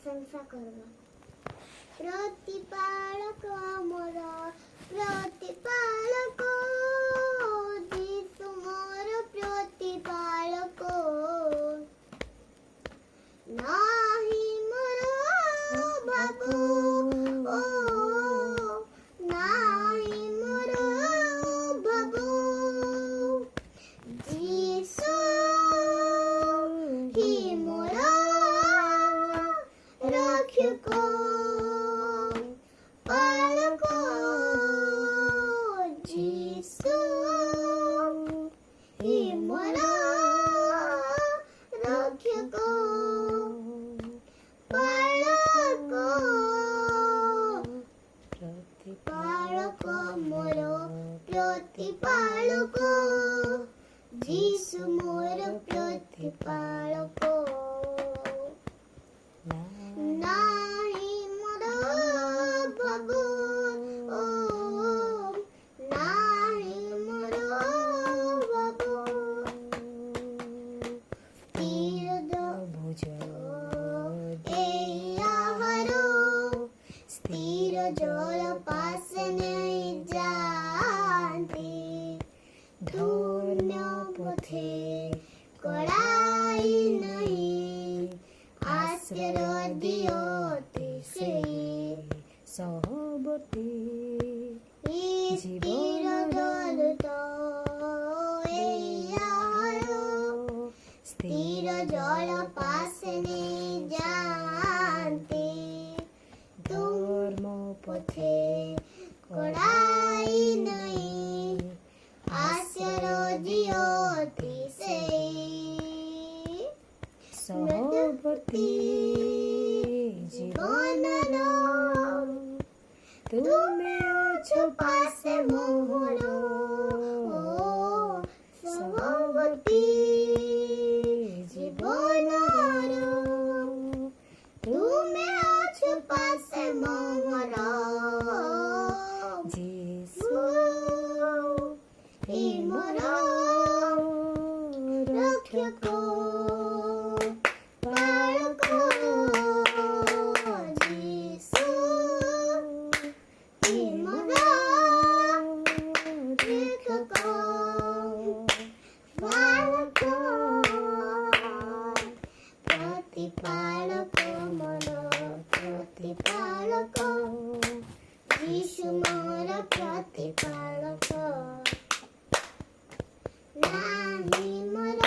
प्रशंसा करवा। प्रतिपालक मोर प्रतिपालक जीसु मोर प्रतिपालक नाही मोर बाबू नाही मोर बाबू जीसु ही मोर रक्षक पालक जीसु ही मोर रक्षक पालक प्रतिपालक मोर प्रतिपालक जीसु मोर प्रतिपालक नाही मोर बाबू नाही मोर बाबू स्थिर भुज स्थिर जल पास नहीं जाते धन्य पथे कड़ाई नहीं आश्चर्य दियोते से सहवर्ती स्थिर जल तो स्थिर जल पास नहीं जानते धर्म पथे कड़ाई नहीं आश्चर्य दियोते से सहवर्ती जीवन तुमे अछो पासे मोहर सहवर्ती जीवन तुमे अछो पासे मोहर जीसु ही मोर रक्षक पालक जीसु ही मोर रक्षक पालक प्रतिपालक मोर प्रतिपालक जीसु मोर प्रतिपालक नाही मोर